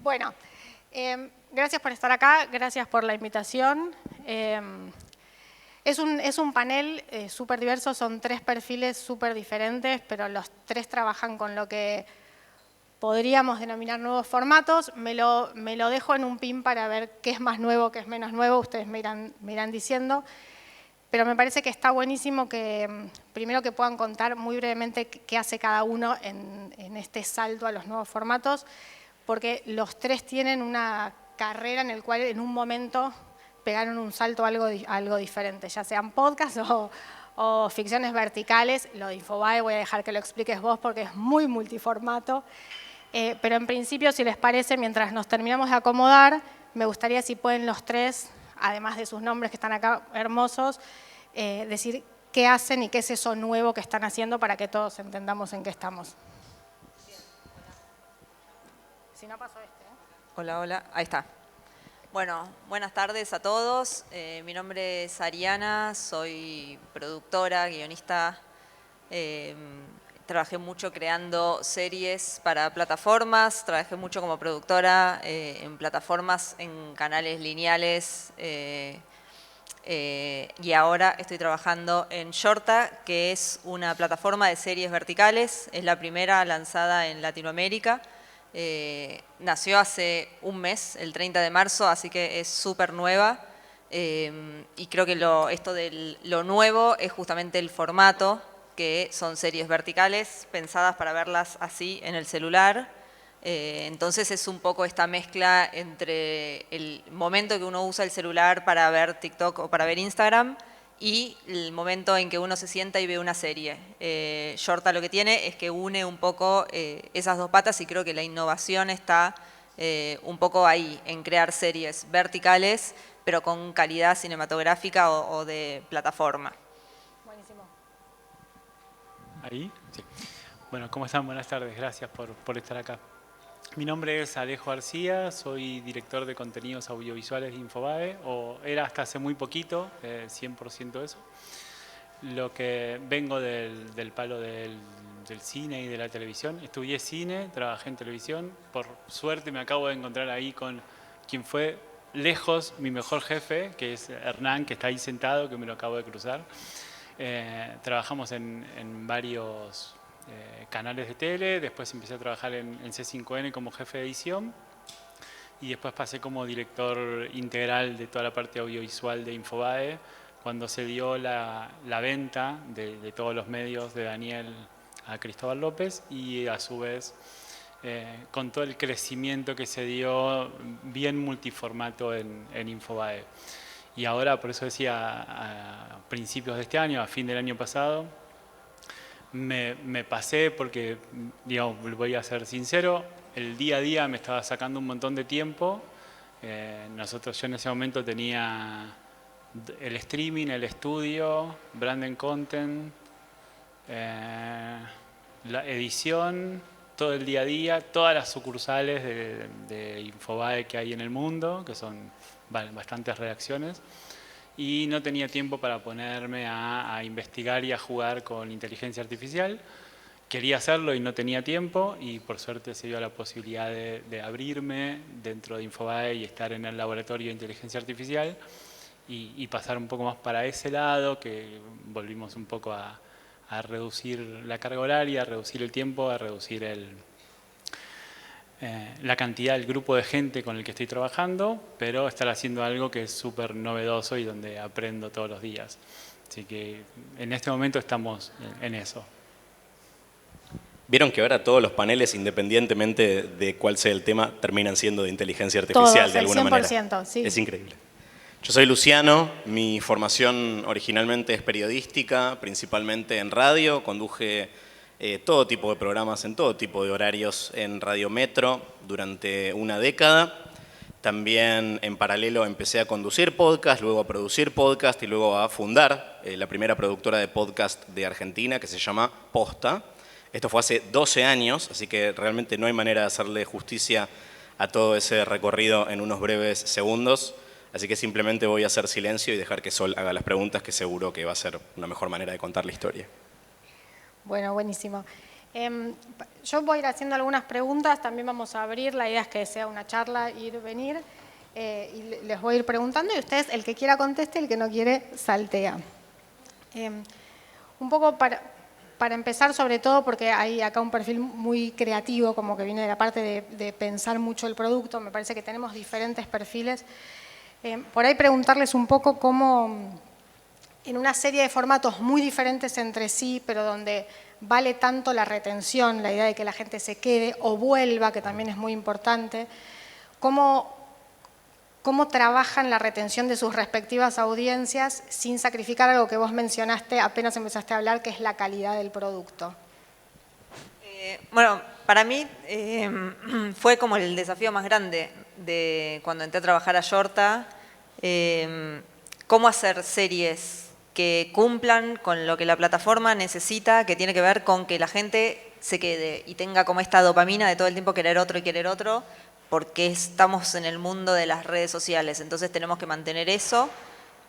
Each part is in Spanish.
Bueno, gracias por estar acá, gracias por la invitación. Es un panel súper diverso, son 3 perfiles súper diferentes, pero los 3 trabajan con lo que podríamos denominar nuevos formatos. Me lo dejo en un pin para ver qué es más nuevo, qué es menos nuevo, ustedes me irán diciendo. Pero me parece que está buenísimo que, primero que puedan contar muy brevemente qué hace cada uno en este salto a los nuevos formatos, porque los 3 tienen una carrera en el cual en un momento pegaron un salto a algo diferente, ya sean podcasts o ficciones verticales. Lo de Infobae voy a dejar que lo expliques vos porque es muy multiformato. Pero en principio, si les parece, mientras nos terminamos de acomodar, me gustaría si pueden los 3, además de sus nombres que están acá hermosos, decir qué hacen y qué es eso nuevo que están haciendo para que todos entendamos en qué estamos. Si no paso Hola, hola. Ahí está. Bueno, buenas tardes a todos. Mi nombre es Ariana, soy productora, guionista. Trabajé mucho creando series para plataformas, trabajé mucho como productora en plataformas, en canales lineales. Y ahora estoy trabajando en Shorta, que es una plataforma de series verticales. Es la primera lanzada en Latinoamérica. Nació hace un mes, el 30 de marzo, así que es súper nueva. Y creo que esto de lo nuevo es justamente el formato, que son series verticales pensadas para verlas así en el celular. Entonces es un poco esta mezcla entre el momento que uno usa el celular para ver TikTok o para ver Instagram y el momento en que uno se sienta y ve una serie. Shorta lo que tiene es que une un poco esas dos patas y creo que la innovación está un poco ahí, en crear series verticales, pero con calidad cinematográfica o de plataforma. Buenísimo. ¿Ahí? Sí. Bueno, ¿cómo están? Buenas tardes, gracias por estar acá. Mi nombre es Alejo García, soy director de contenidos audiovisuales de Infobae, o era hasta hace muy poquito, 100% eso. Lo que vengo del palo del cine y de la televisión. Estudié cine, trabajé en televisión. Por suerte me acabo de encontrar ahí con quien fue lejos mi mejor jefe, que es Hernán, que está ahí sentado, que me lo acabo de cruzar. Trabajamos en varios canales de tele, después empecé a trabajar en C5N como jefe de edición y después pasé como director integral de toda la parte audiovisual de Infobae cuando se dio la venta de todos los medios de Daniel a Cristóbal López y a su vez con todo el crecimiento que se dio bien multiformato en Infobae. Y ahora, por eso decía, a principios de este año, a fin del año pasado, me pasé porque, digamos, voy a ser sincero, el día a día me estaba sacando un montón de tiempo. Yo en ese momento tenía el streaming, el estudio, brand and content, la edición, todo el día a día, todas las sucursales de Infobae que hay en el mundo, que son bastantes redacciones, y no tenía tiempo para ponerme a investigar y a jugar con inteligencia artificial. Quería hacerlo y no tenía tiempo y por suerte se dio la posibilidad de abrirme dentro de Infobae y estar en el laboratorio de inteligencia artificial y pasar un poco más para ese lado, que volvimos un poco a reducir la carga horaria, a reducir el tiempo, a reducir la cantidad, el grupo de gente con el que estoy trabajando, pero estar haciendo algo que es súper novedoso y donde aprendo todos los días. Así que en este momento estamos en eso. Vieron que ahora todos los paneles, independientemente de cuál sea el tema, terminan siendo de inteligencia artificial de alguna manera. 100%, sí. Es increíble. Yo soy Luciano, mi formación originalmente es periodística, principalmente en radio, conduje todo tipo de programas en todo tipo de horarios en Radio Metro durante una década. También en paralelo empecé a conducir podcast, luego a producir podcast y luego a fundar la primera productora de podcast de Argentina que se llama Posta. Esto fue hace 12 años, así que realmente no hay manera de hacerle justicia a todo ese recorrido en unos breves segundos. Así que simplemente voy a hacer silencio y dejar que Sol haga las preguntas, que seguro que va a ser una mejor manera de contar la historia. Bueno, buenísimo. Yo voy a ir haciendo algunas preguntas, también vamos a abrir, la idea es que sea una charla, ir, venir, y les voy a ir preguntando y ustedes, el que quiera conteste, el que no quiere, saltea. Un poco para empezar, sobre todo, porque hay acá un perfil muy creativo, como que viene de la parte de pensar mucho el producto, me parece que tenemos diferentes perfiles. Por ahí preguntarles un poco cómo, en una serie de formatos muy diferentes entre sí, pero donde vale tanto la retención, la idea de que la gente se quede o vuelva, que también es muy importante, cómo trabajan la retención de sus respectivas audiencias sin sacrificar algo que vos mencionaste, apenas empezaste a hablar, que es la calidad del producto. Bueno, para mí fue como el desafío más grande de cuando entré a trabajar a Shorta, cómo hacer series que cumplan con lo que la plataforma necesita, que tiene que ver con que la gente se quede y tenga como esta dopamina de todo el tiempo querer otro, porque estamos en el mundo de las redes sociales, entonces tenemos que mantener eso,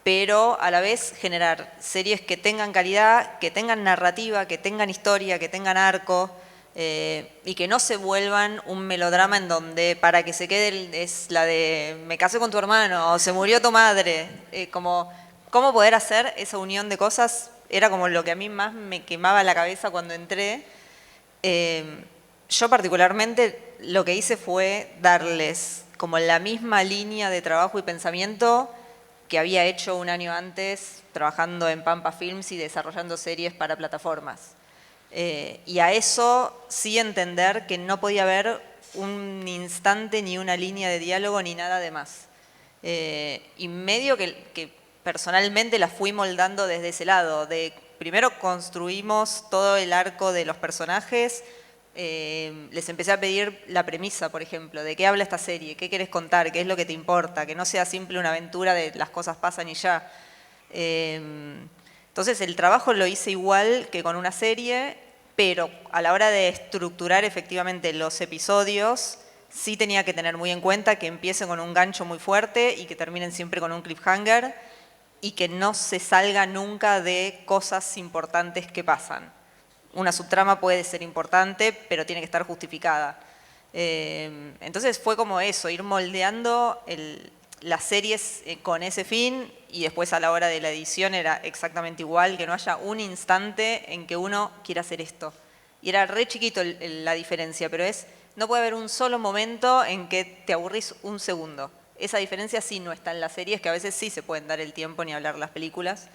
pero a la vez generar series que tengan calidad, que tengan narrativa, que tengan historia, que tengan arco, y que no se vuelvan un melodrama en donde para que se quede es la de me casé con tu hermano o se murió tu madre, como cómo poder hacer esa unión de cosas era como lo que a mí más me quemaba la cabeza cuando entré. Yo particularmente lo que hice fue darles como la misma línea de trabajo y pensamiento que había hecho un año antes trabajando en Pampa Films y desarrollando series para plataformas. Y a eso sí entender que no podía haber un instante ni una línea de diálogo ni nada de más. Y medio que personalmente la fui moldando desde ese lado, de primero construimos todo el arco de los personajes, les empecé a pedir la premisa, por ejemplo, de qué habla esta serie, qué quieres contar, qué es lo que te importa, que no sea simple una aventura de las cosas pasan y ya. Entonces el trabajo lo hice igual que con una serie, pero a la hora de estructurar efectivamente los episodios, sí tenía que tener muy en cuenta que empiecen con un gancho muy fuerte y que terminen siempre con un cliffhanger y que no se salga nunca de cosas importantes que pasan. Una subtrama puede ser importante, pero tiene que estar justificada. Entonces fue como eso, ir moldeando las series con ese fin y después a la hora de la edición era exactamente igual, que no haya un instante en que uno quiera hacer esto. Y era re chiquito la diferencia, pero no puede haber un solo momento en que te aburrís un segundo. Esa diferencia sí no está en las series, que a veces sí se pueden dar el tiempo ni hablar las películas.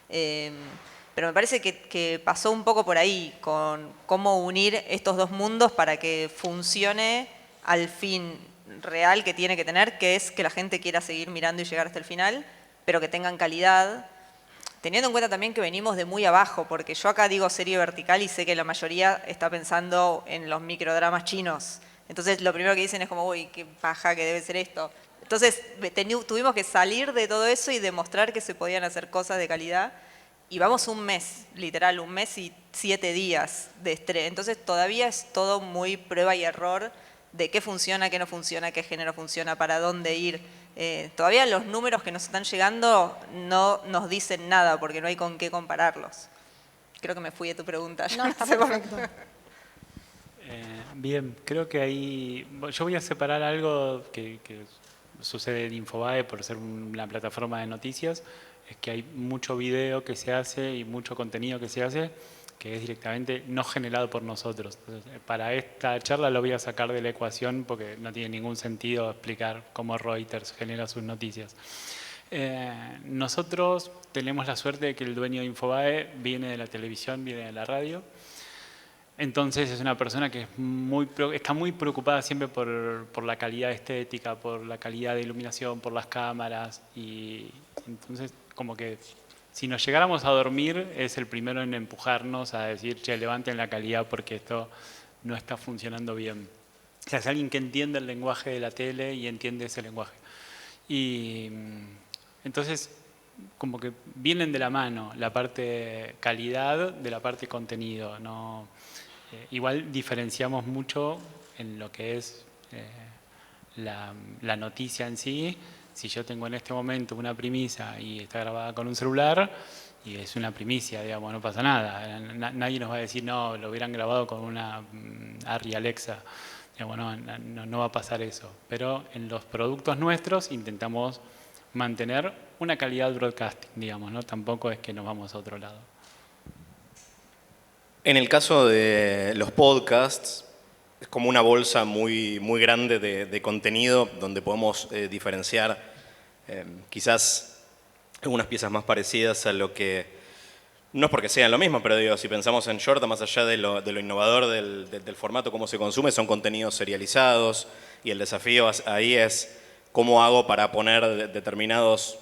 Pero me parece que pasó un poco por ahí, con cómo unir estos dos mundos para que funcione al fin real que tiene que tener, que es que la gente quiera seguir mirando y llegar hasta el final, pero que tengan calidad. Teniendo en cuenta también que venimos de muy abajo, porque yo acá digo serie vertical y sé que la mayoría está pensando en los microdramas chinos. Entonces lo primero que dicen es como, uy, qué paja que debe ser esto. Entonces tuvimos que salir de todo eso y demostrar que se podían hacer cosas de calidad. Y vamos un mes, literal, un mes y 7 días de estrés. Entonces todavía es todo muy prueba y error de qué funciona, qué no funciona, qué género funciona, para dónde ir. Todavía los números que nos están llegando no nos dicen nada porque no hay con qué compararlos. Creo que me fui de tu pregunta. No, está perfecto. Bien, creo que ahí yo voy a separar algo que sucede en Infobae por ser una plataforma de noticias, es que hay mucho video que se hace y mucho contenido que se hace que es directamente no generado por nosotros. Entonces, para esta charla lo voy a sacar de la ecuación porque no tiene ningún sentido explicar cómo Reuters genera sus noticias. Nosotros tenemos la suerte de que el dueño de Infobae viene de la televisión, viene de la radio. Entonces es una persona que está muy preocupada siempre por la calidad estética, por la calidad de iluminación, por las cámaras. Y entonces como que si nos llegáramos a dormir es el primero en empujarnos a decir, che, levanten la calidad porque esto no está funcionando bien. O sea, es alguien que entiende el lenguaje de la tele y entiende ese lenguaje. Y entonces como que vienen de la mano la parte calidad de la parte contenido, ¿no? Igual diferenciamos mucho en lo que es la noticia en sí. Si yo tengo en este momento una premisa y está grabada con un celular y es una primicia, digamos, no pasa nada. Nadie nos va a decir, no, lo hubieran grabado con una Arri Alexa. Digamos, no va a pasar eso. Pero en los productos nuestros intentamos mantener una calidad broadcasting, digamos, ¿no? Tampoco es que nos vamos a otro lado. En el caso de los podcasts, es como una bolsa muy, muy grande de contenido donde podemos diferenciar quizás algunas piezas más parecidas a lo que, no es porque sean lo mismo, pero digo, si pensamos en Shorta, más allá de lo innovador del formato, cómo se consume, son contenidos serializados y el desafío ahí es cómo hago para poner determinados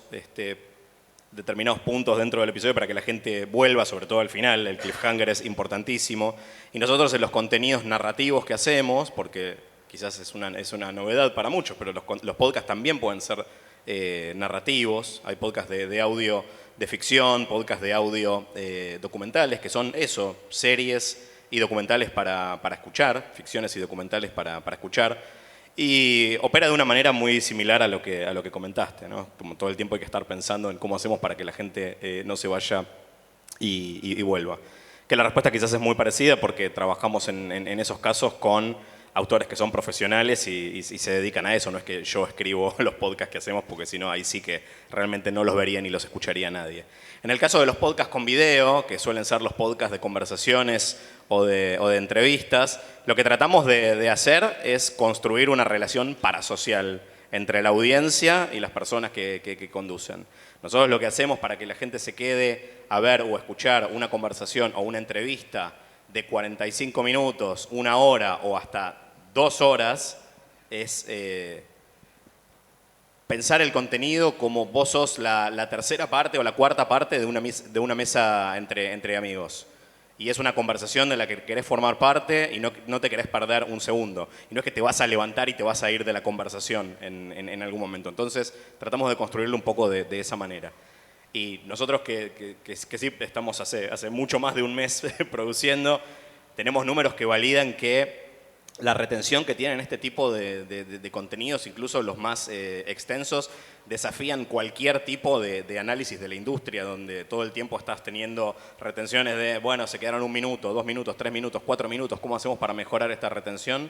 puntos dentro del episodio para que la gente vuelva, sobre todo al final. El cliffhanger es importantísimo. Y nosotros en los contenidos narrativos que hacemos, porque quizás es una novedad para muchos, pero los podcasts también pueden ser narrativos. Hay podcasts de audio de ficción, podcasts de audio documentales, que son eso, series y documentales para escuchar, ficciones y documentales para escuchar. Y opera de una manera muy similar a lo que comentaste, ¿no? Como todo el tiempo hay que estar pensando en cómo hacemos para que la gente no se vaya y vuelva. Que la respuesta quizás es muy parecida porque trabajamos en esos casos con autores que son profesionales y se dedican a eso. No es que yo escribo los podcasts que hacemos porque si no ahí sí que realmente no los vería ni los escucharía nadie. En el caso de los podcasts con video, que suelen ser los podcasts de conversaciones o de entrevistas, lo que tratamos de hacer es construir una relación parasocial entre la audiencia y las personas que conducen. Nosotros lo que hacemos para que la gente se quede a ver o escuchar una conversación o una entrevista de 45 minutos, 1 hora o hasta 2 horas es pensar el contenido como vos sos la tercera parte o la cuarta parte de una mesa entre amigos. Y es una conversación de la que querés formar parte y no te querés perder un segundo. Y no es que te vas a levantar y te vas a ir de la conversación en algún momento. Entonces tratamos de construirlo un poco de esa manera. Y nosotros que sí estamos hace mucho más de un mes produciendo, tenemos números que validan que la retención que tienen este tipo de contenidos, incluso los más extensos, desafían cualquier tipo de análisis de la industria, donde todo el tiempo estás teniendo retenciones de, bueno, se quedaron 1 minuto, 2 minutos, 3 minutos, 4 minutos, ¿cómo hacemos para mejorar esta retención?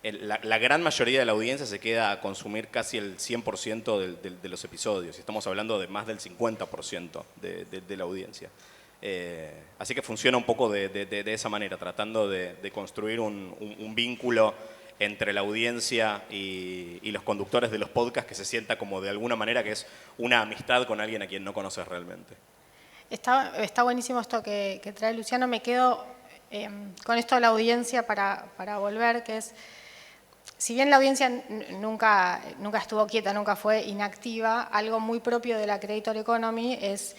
La gran mayoría de la audiencia se queda a consumir casi el 100% de los episodios, y estamos hablando de más del 50% de la audiencia. Así que funciona un poco de esa manera, tratando de construir un vínculo entre la audiencia y los conductores de los podcasts que se sienta como de alguna manera que es una amistad con alguien a quien no conoces realmente. Está buenísimo esto que trae Luciano. Me quedo con esto de la audiencia para volver, que es, si bien la audiencia nunca estuvo quieta, nunca fue inactiva, algo muy propio de la Creator Economy es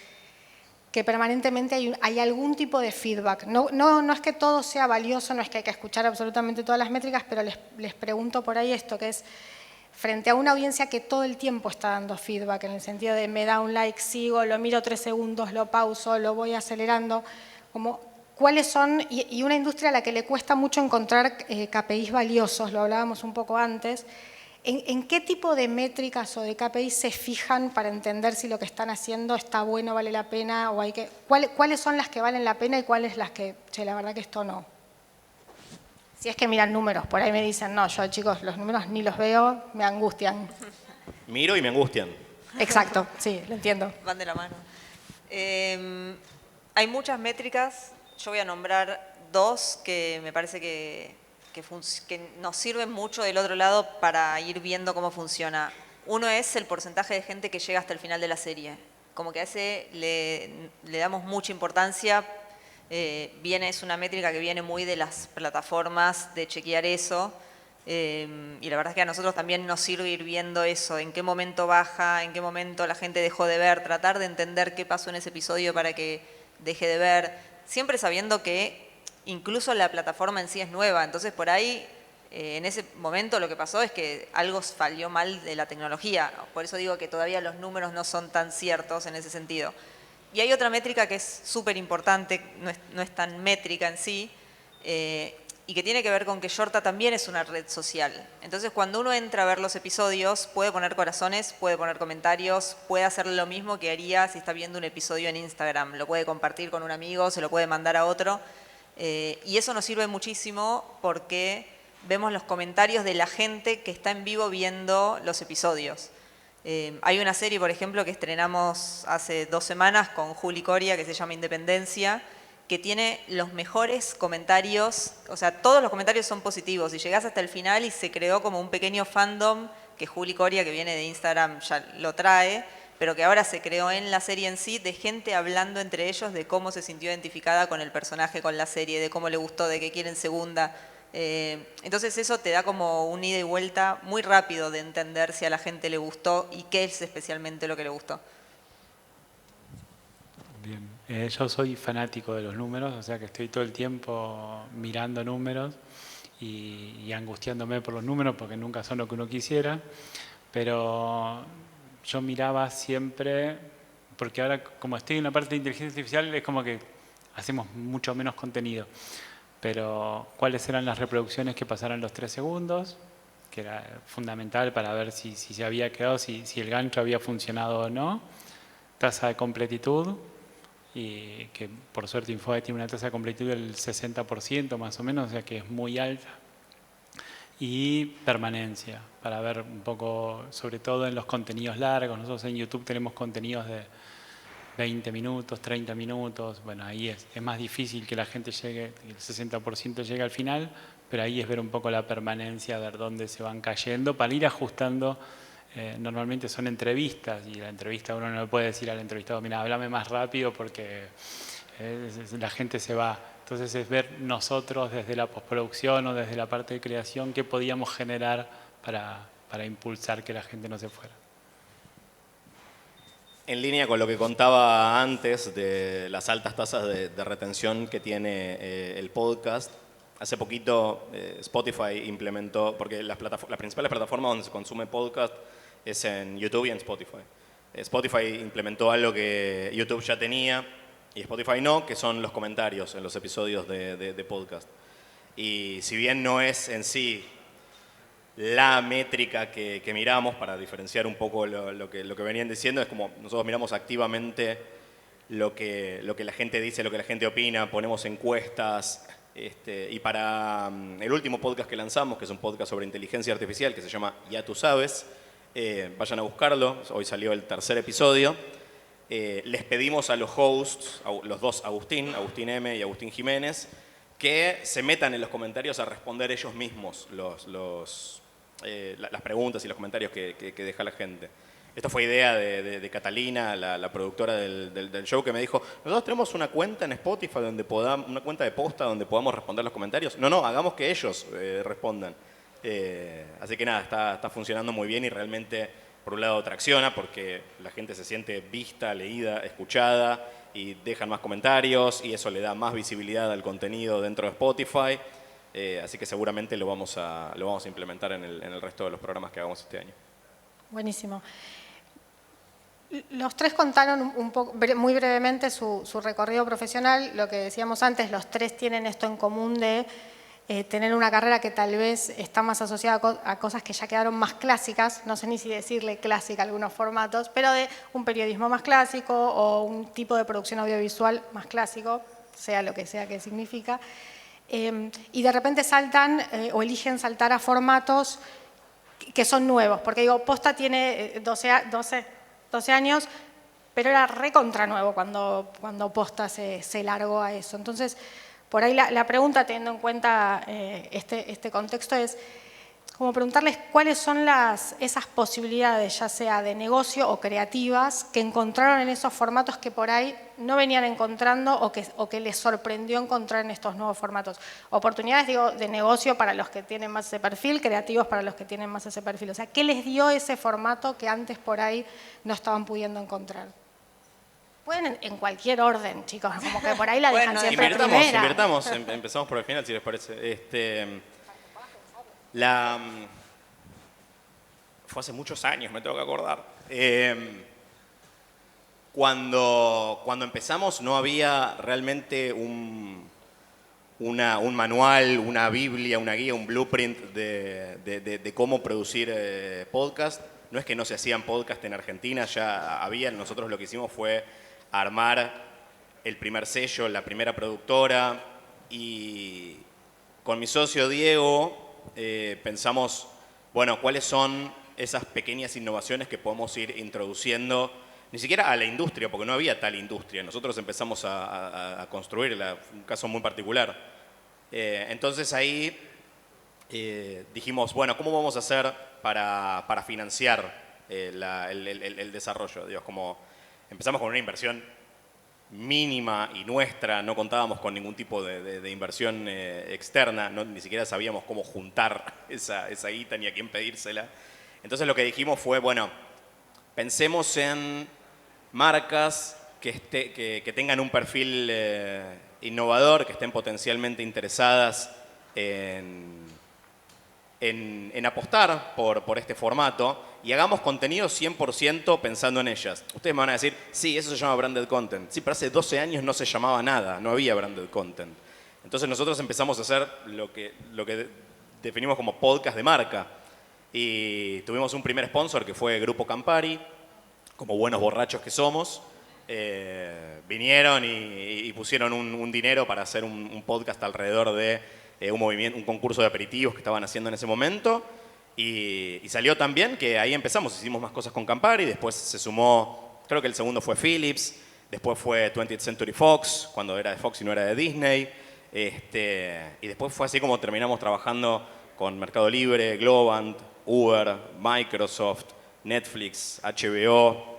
que permanentemente hay algún tipo de feedback. No es que todo sea valioso, no es que hay que escuchar absolutamente todas las métricas, pero les pregunto por ahí esto, que es frente a una audiencia que todo el tiempo está dando feedback, en el sentido de me da un like, sigo, lo miro 3 segundos, lo pauso, lo voy acelerando, como cuáles son, y una industria a la que le cuesta mucho encontrar KPIs valiosos, lo hablábamos un poco antes. ¿En qué tipo de métricas o de KPIs se fijan para entender si lo que están haciendo está bueno, vale la pena? O ¿cuáles son las que valen la pena y cuáles las que, che, la verdad que esto no? Si es que miran números, por ahí me dicen, no, yo chicos, los números ni los veo, me angustian. Miro y me angustian. Exacto, sí, lo entiendo. Van de la mano. Hay muchas métricas, yo voy a nombrar 2 que me parece que nos sirven mucho del otro lado para ir viendo cómo funciona. Uno es el porcentaje de gente que llega hasta el final de la serie. Como que a ese le damos mucha importancia. Es una métrica que viene muy de las plataformas de chequear eso. Y la verdad es que a nosotros también nos sirve ir viendo eso, en qué momento baja, en qué momento la gente dejó de ver, tratar de entender qué pasó en ese episodio para que deje de ver, siempre sabiendo que incluso la plataforma en sí es nueva, entonces por ahí en ese momento lo que pasó es que algo falló mal de la tecnología, por eso digo que todavía los números no son tan ciertos en ese sentido. Y hay otra métrica que es súper importante, no es tan métrica en sí, y que tiene que ver con que Shorta también es una red social. Entonces, cuando uno entra a ver los episodios, puede poner corazones, puede poner comentarios, puede hacer lo mismo que haría si está viendo un episodio en Instagram. Lo puede compartir con un amigo, se lo puede mandar a otro. Y eso nos sirve muchísimo porque vemos los comentarios de la gente que está en vivo viendo los episodios. Hay una serie, por ejemplo, que estrenamos hace 2 semanas con Juli Coria, que se llama Independencia, que tiene los mejores comentarios, o sea, todos los comentarios son positivos, y llegás hasta el final y se creó como un pequeño fandom, que Juli Coria, que viene de Instagram, ya lo trae, pero que ahora se creó en la serie en sí, de gente hablando entre ellos de cómo se sintió identificada con el personaje, con la serie, de cómo le gustó, de que quieren segunda. Entonces eso te da como un ida y vuelta muy rápido de entender si a la gente le gustó y qué es especialmente lo que le gustó. Bien, yo soy fanático de los números, o sea que estoy todo el tiempo mirando números y angustiándome por los números porque nunca son lo que uno quisiera, pero yo miraba siempre, porque ahora como estoy en la parte de inteligencia artificial es como que hacemos mucho menos contenido, pero cuáles eran las reproducciones que pasaran los 3 segundos, que era fundamental para ver si se había quedado, si el gancho había funcionado o no, tasa de completitud, y que por suerte Infobae tiene una tasa de completitud del 60% más o menos, o sea que es muy alta, y permanencia, para ver un poco, sobre todo en los contenidos largos. Nosotros en YouTube tenemos contenidos de 20 minutos, 30 minutos, bueno, ahí es más difícil que la gente llegue, el 60% llegue al final, pero ahí es ver un poco la permanencia, ver dónde se van cayendo, para ir ajustando. Normalmente son entrevistas y la entrevista uno no le puede decir al entrevistado, mira, háblame más rápido porque la gente se va. Entonces es ver nosotros desde la postproducción o desde la parte de creación qué podíamos generar para impulsar que la gente no se fuera. En línea con lo que contaba antes de las altas tasas de retención que tiene el podcast, hace poquito Spotify implementó, porque las principales plataformas donde se consume podcast es en YouTube y en Spotify. Spotify implementó algo que YouTube ya tenía y Spotify no, que son los comentarios en los episodios de podcast. Y si bien no es en sí la métrica que miramos para diferenciar un poco lo que venían diciendo, es como nosotros miramos activamente lo que la gente dice, lo que la gente opina, ponemos encuestas. Y para el último podcast que lanzamos, que es un podcast sobre inteligencia artificial que se llama Ya Tú Sabes, vayan a buscarlo, hoy salió el 3er episodio. Les pedimos a los hosts, los dos Agustín M. y Agustín Jiménez, que se metan en los comentarios a responder ellos mismos las preguntas y los comentarios que deja la gente. Esto fue idea de Catalina, la productora del show, que me dijo, nosotros tenemos una cuenta en Spotify, una cuenta de posta donde podamos responder los comentarios. No, hagamos que ellos respondan. Así que nada, está funcionando muy bien y realmente, por un lado, tracciona porque la gente se siente vista, leída, escuchada y dejan más comentarios y eso le da más visibilidad al contenido dentro de Spotify. Así que seguramente lo vamos a implementar en el resto de los programas que hagamos este año. Buenísimo. Los 3 contaron un poco, muy brevemente su recorrido profesional. Lo que decíamos antes, los 3 tienen esto en común de tener una carrera que tal vez está más asociada a cosas que ya quedaron más clásicas, no sé ni si decirle clásica a algunos formatos, pero de un periodismo más clásico o un tipo de producción audiovisual más clásico, sea lo que sea que significa, y de repente saltan o eligen saltar a formatos que son nuevos, porque digo, Posta tiene 12 años, pero era recontra nuevo cuando Posta se largó a eso. Entonces, por ahí la pregunta, teniendo en cuenta este contexto, es como preguntarles cuáles son esas posibilidades, ya sea de negocio o creativas, que encontraron en esos formatos que por ahí no venían encontrando o que les sorprendió encontrar en estos nuevos formatos. Oportunidades, digo, de negocio para los que tienen más ese perfil, creativos para los que tienen más ese perfil. O sea, ¿qué les dio ese formato que antes por ahí no estaban pudiendo encontrar? Pueden en cualquier orden, chicos, como que por ahí la dejan siempre primera. Invirtamos, empezamos por el final, si les parece. Fue hace muchos años, me tengo que acordar. Cuando empezamos no había realmente un un manual, una biblia, una guía, un blueprint de cómo producir podcast. No es que no se hacían podcast en Argentina, ya habían. Nosotros lo que hicimos fue armar el primer sello, la primera productora, y con mi socio Diego pensamos, bueno, ¿cuáles son esas pequeñas innovaciones que podemos ir introduciendo? Ni siquiera a la industria, porque no había tal industria. Nosotros empezamos a construirla, un caso muy particular. Entonces ahí dijimos, bueno, ¿cómo vamos a hacer para financiar el desarrollo? Digamos, como empezamos con una inversión mínima y nuestra, no contábamos con ningún tipo de inversión externa, ni siquiera sabíamos cómo juntar esa guita ni a quién pedírsela. Entonces lo que dijimos fue, bueno, pensemos en marcas que tengan un perfil innovador, que estén potencialmente interesadas en apostar por este formato, y hagamos contenido 100% pensando en ellas. Ustedes me van a decir, sí, eso se llama branded content. Sí, pero hace 12 años no se llamaba nada, no había branded content. Entonces nosotros empezamos a hacer lo que definimos como podcast de marca. Y tuvimos un primer sponsor que fue Grupo Campari, como buenos borrachos que somos. Vinieron y pusieron un dinero para hacer un podcast alrededor de un concurso de aperitivos que estaban haciendo en ese momento, y salió tan bien que ahí empezamos, hicimos más cosas con Campari, después se sumó, creo que el segundo fue Philips, después fue 20th Century Fox, cuando era de Fox y no era de Disney, y después fue así como terminamos trabajando con Mercado Libre, Globant, Uber, Microsoft, Netflix, HBO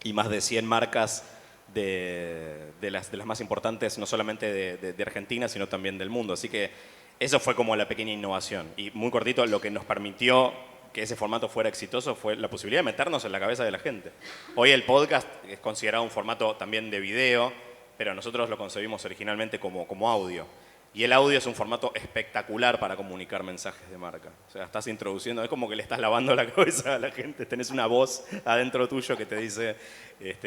y más de 100 marcas de las más importantes, no solamente de Argentina, sino también del mundo. Así que eso fue como la pequeña innovación. Y muy cortito, lo que nos permitió que ese formato fuera exitoso fue la posibilidad de meternos en la cabeza de la gente. Hoy el podcast es considerado un formato también de video, pero nosotros lo concebimos originalmente como audio. Y el audio es un formato espectacular para comunicar mensajes de marca. O sea, estás introduciendo, es como que le estás lavando la cabeza a la gente. Tenés una voz adentro tuyo que te dice,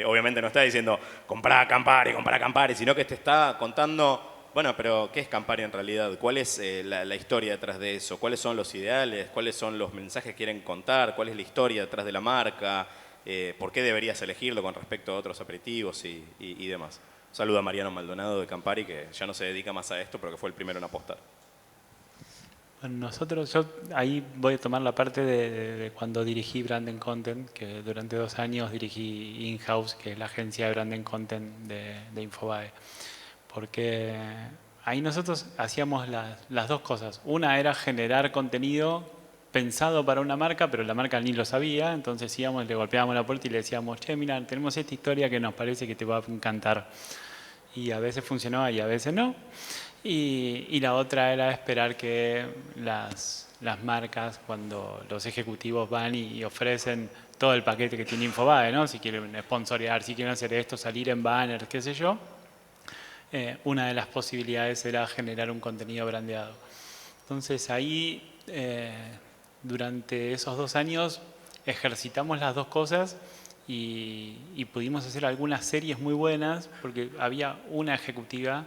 obviamente no está diciendo, comprá Campari, sino que te está contando, bueno, pero ¿qué es Campari en realidad? ¿Cuál es la historia detrás de eso? ¿Cuáles son los ideales? ¿Cuáles son los mensajes que quieren contar? ¿Cuál es la historia detrás de la marca? ¿Por qué deberías elegirlo con respecto a otros aperitivos y demás? Saludo a Mariano Maldonado de Campari, que ya no se dedica más a esto, pero que fue el primero en apostar. Bueno, yo ahí voy a tomar la parte de cuando dirigí Branded Content, que durante 2 años dirigí InHouse, que es la agencia de Branded Content de Infobae. Porque ahí nosotros hacíamos las dos cosas. Una era generar contenido pensado para una marca, pero la marca ni lo sabía, entonces íbamos, le golpeábamos la puerta y le decíamos, che, mira, tenemos esta historia que nos parece que te va a encantar. Y a veces funcionaba y a veces no. Y la otra era esperar que las marcas, cuando los ejecutivos van y ofrecen todo el paquete que tiene Infobae, ¿no? Si quieren sponsorear, si quieren hacer esto, salir en banners, qué sé yo, una de las posibilidades era generar un contenido brandeado. Entonces ahí, durante esos 2 años, ejercitamos las dos cosas. Y pudimos hacer algunas series muy buenas, porque había una ejecutiva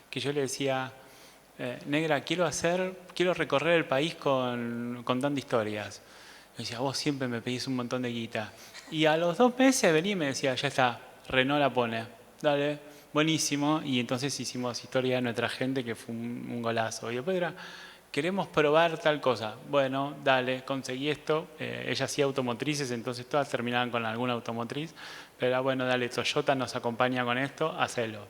que yo le decía, negra, quiero recorrer el país contando historias. Me decía, vos siempre me pedís un montón de guita. Y a los 2 meses venía y me decía, ya está, Renault la pone, dale, buenísimo. Y entonces hicimos Historia de nuestra gente, que fue un golazo. Y después era, queremos probar tal cosa. Bueno, dale, conseguí esto. Ella hacía automotrices, entonces todas terminaban con alguna automotriz. Pero era, bueno, dale, Toyota nos acompaña con esto, hacelo.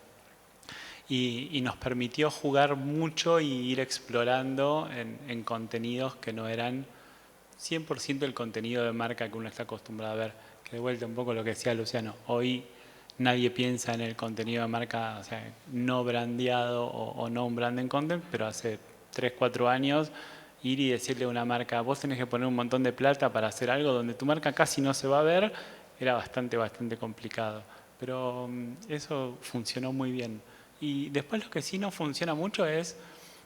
Y nos permitió jugar mucho y ir explorando en contenidos que no eran 100% el contenido de marca que uno está acostumbrado a ver. Que de vuelta un poco lo que decía Luciano. Hoy nadie piensa en el contenido de marca, o sea, no brandeado o no un branding content, pero hace 3, 4 años, ir y decirle a una marca, vos tenés que poner un montón de plata para hacer algo donde tu marca casi no se va a ver, era bastante complicado. Pero eso funcionó muy bien. Y después lo que sí no funciona mucho es,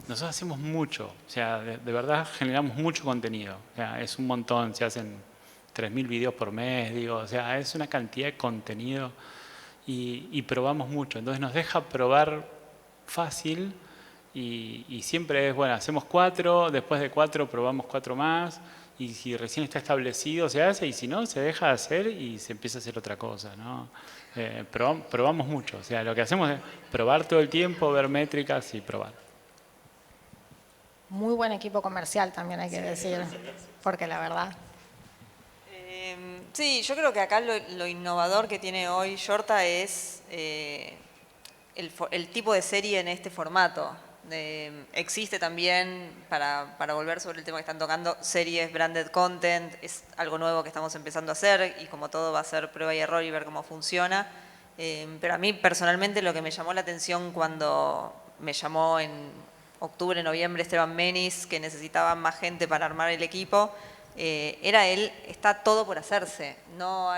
nosotros hacemos mucho, o sea, de verdad generamos mucho contenido. O sea, es un montón, se hacen 3.000 videos por mes, digo, o sea, es una cantidad de contenido y probamos mucho. Entonces nos deja probar fácil. y siempre es, bueno, hacemos 4, después de 4 probamos 4 más, y si recién está establecido se hace, y si no, se deja de hacer y se empieza a hacer otra cosa, ¿no? Probamos mucho, o sea, lo que hacemos es probar todo el tiempo, ver métricas y probar. Muy buen equipo comercial también hay que decir, porque la verdad... Sí, yo creo que acá lo innovador que tiene hoy Shorta es el tipo de serie en este formato. Existe también, para volver sobre el tema que están tocando, series branded content, es algo nuevo que estamos empezando a hacer y como todo va a ser prueba y error y ver cómo funciona. Pero a mí personalmente lo que me llamó la atención cuando me llamó en octubre, noviembre Esteban Menis, que necesitaba más gente para armar el equipo, era está todo por hacerse, no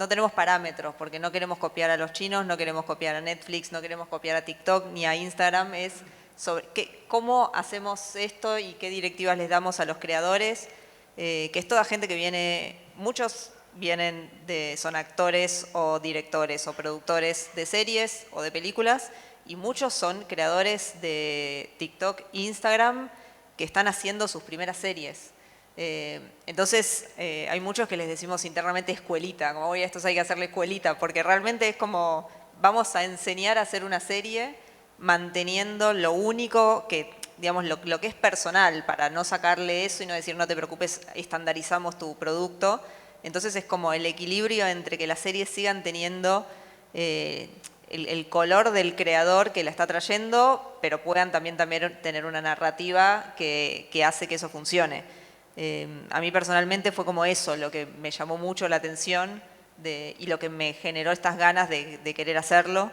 tenemos parámetros porque no queremos copiar a los chinos, no queremos copiar a Netflix, no queremos copiar a TikTok ni a Instagram, es sobre cómo hacemos esto y qué directivas les damos a los creadores, que es toda gente que viene, muchos vienen son actores o directores o productores de series o de películas y muchos son creadores de TikTok e Instagram que están haciendo sus primeras series. Entonces, hay muchos que les decimos internamente escuelita, como oye, a estos hay que hacerle escuelita, porque realmente es como, vamos a enseñar a hacer una serie manteniendo lo único que, digamos, lo que es personal, para no sacarle eso y no decir, no te preocupes, estandarizamos tu producto. Entonces es como el equilibrio entre que las series sigan teniendo el color del creador que la está trayendo, pero puedan también tener una narrativa que hace que eso funcione. A mí personalmente fue como eso lo que me llamó mucho la atención y lo que me generó estas ganas de querer hacerlo.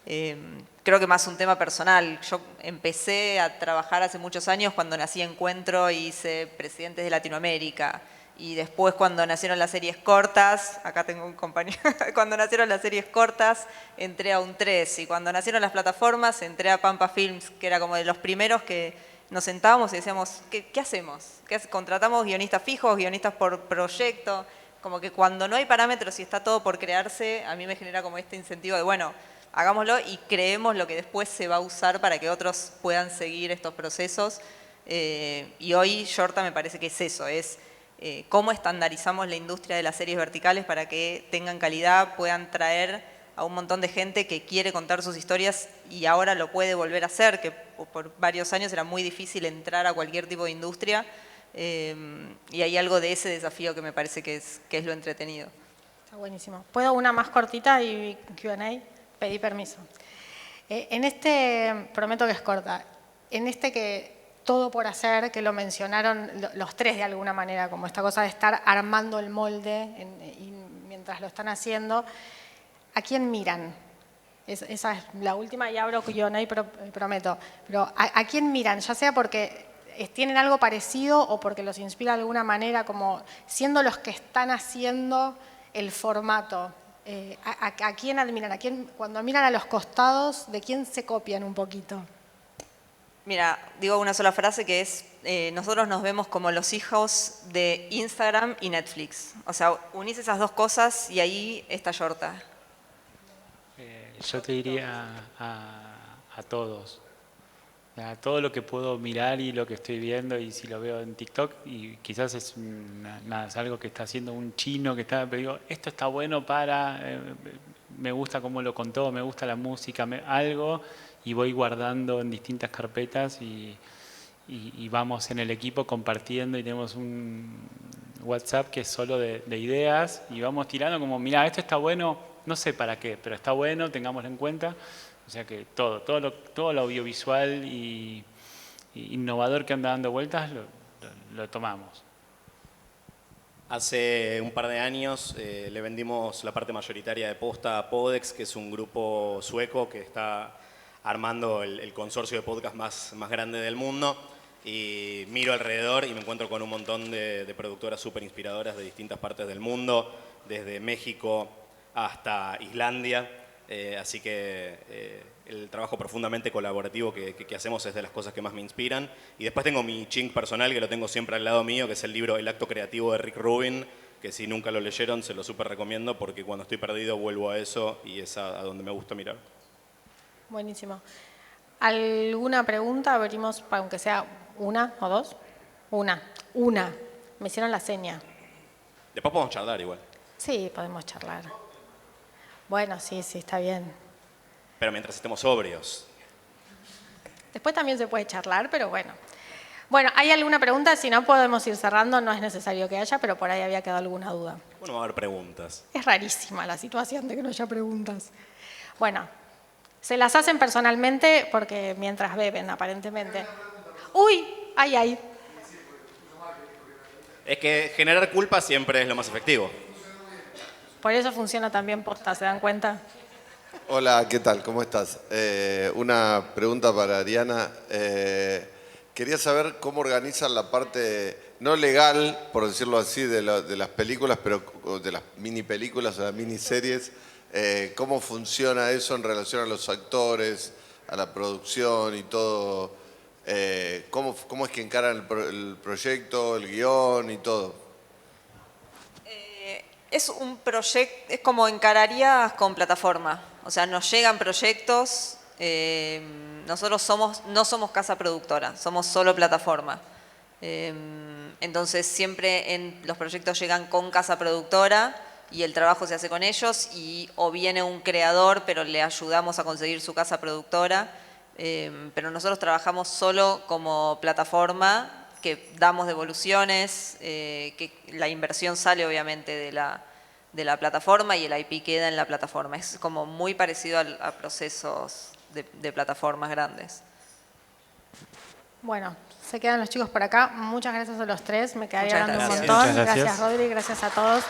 Creo que más un tema personal. Yo empecé a trabajar hace muchos años cuando nací Encuentro y hice Presidentes de Latinoamérica. Y después cuando nacieron las series cortas, acá tengo un compañero, cuando nacieron las series cortas entré a Un3 y cuando nacieron las plataformas entré a Pampa Films, que era como de los primeros que nos sentábamos y decíamos, ¿qué hacemos? ¿Contratamos guionistas fijos, guionistas por proyecto? Como que cuando no hay parámetros y está todo por crearse, a mí me genera como este incentivo de, bueno, hagámoslo y creemos lo que después se va a usar para que otros puedan seguir estos procesos. Y hoy Shorta me parece que es eso, es cómo estandarizamos la industria de las series verticales para que tengan calidad, puedan traer a un montón de gente que quiere contar sus historias y ahora lo puede volver a hacer, que por varios años era muy difícil entrar a cualquier tipo de industria, y hay algo de ese desafío que me parece que es lo entretenido. Está buenísimo. ¿Puedo una más cortita y Q&A? Pedí permiso. Prometo que es corta, en que todo por hacer, que lo mencionaron los tres de alguna manera, como esta cosa de estar armando el molde y mientras lo están haciendo, ¿a quién miran? Esa es la última y abro Q&A, prometo. Pero ¿a quién miran? Ya sea porque tienen algo parecido o porque los inspira de alguna manera, como siendo los que están haciendo el formato. ¿A quién admiran? Cuando miran a los costados, ¿de quién se copian un poquito? Mira, digo una sola frase que es, nosotros nos vemos como los hijos de Instagram y Netflix. O sea, unís esas dos cosas y ahí está Shorta. Yo te diría a todos. A todo lo que puedo mirar y lo que estoy viendo, y si lo veo en TikTok, y quizás es algo que está haciendo un chino, pero digo, esto está bueno me gusta cómo lo contó, me gusta la música, algo, y voy guardando en distintas carpetas y vamos en el equipo compartiendo y tenemos un WhatsApp que es solo de ideas y vamos tirando como, mira, esto está bueno, no sé para qué, pero está bueno, tengámoslo en cuenta. O sea que todo lo audiovisual y innovador que anda dando vueltas lo tomamos. Hace un par de años le vendimos la parte mayoritaria de Posta a Podex, que es un grupo sueco que está armando el consorcio de podcast más grande del mundo. Y miro alrededor y me encuentro con un montón de productoras súper inspiradoras de distintas partes del mundo, desde México hasta Islandia. Así que el trabajo profundamente colaborativo que hacemos es de las cosas que más me inspiran. Y después tengo mi chink personal, que lo tengo siempre al lado mío, que es el libro El acto creativo de Rick Rubin, que si nunca lo leyeron se lo súper recomiendo porque cuando estoy perdido vuelvo a eso y es a donde me gusta mirar. Buenísimo. ¿Alguna pregunta? Abrimos, aunque sea una o dos. Una. Me hicieron la seña. Después podemos charlar igual. Sí, podemos charlar. Bueno, sí, está bien. Pero mientras estemos sobrios. Después también se puede charlar, pero bueno. Bueno, ¿hay alguna pregunta? Si no, podemos ir cerrando. No es necesario que haya, pero por ahí había quedado alguna duda. Bueno, va a haber preguntas. Es rarísima la situación de que no haya preguntas. Bueno, se las hacen personalmente porque mientras beben, aparentemente. ¡Uy! ¡Ay! Es que generar culpa siempre es lo más efectivo. Por eso funciona también posta, ¿se dan cuenta? Hola, ¿qué tal? ¿Cómo estás? Una pregunta para Ariana. Quería saber cómo organizan la parte no legal, por decirlo así, de las películas, pero de las mini películas o las miniseries. ¿Cómo funciona eso en relación a los actores, a la producción y todo? ¿Cómo es que encaran el proyecto, el guión y todo? Es un proyecto, es como encararías con plataforma. O sea, nos llegan proyectos, nosotros no somos casa productora, somos solo plataforma. Entonces siempre los proyectos llegan con casa productora y el trabajo se hace con ellos, y o viene un creador pero le ayudamos a conseguir su casa productora, pero nosotros trabajamos solo como plataforma, que damos devoluciones, que la inversión sale obviamente de la plataforma y el IP queda en la plataforma. Es como muy parecido a procesos de plataformas grandes. Bueno, se quedan los chicos por acá. Muchas gracias a los tres. Me quedaría Muchas hablando un gracias. montón. Muchas gracias. Gracias, Rodri. Gracias a todos.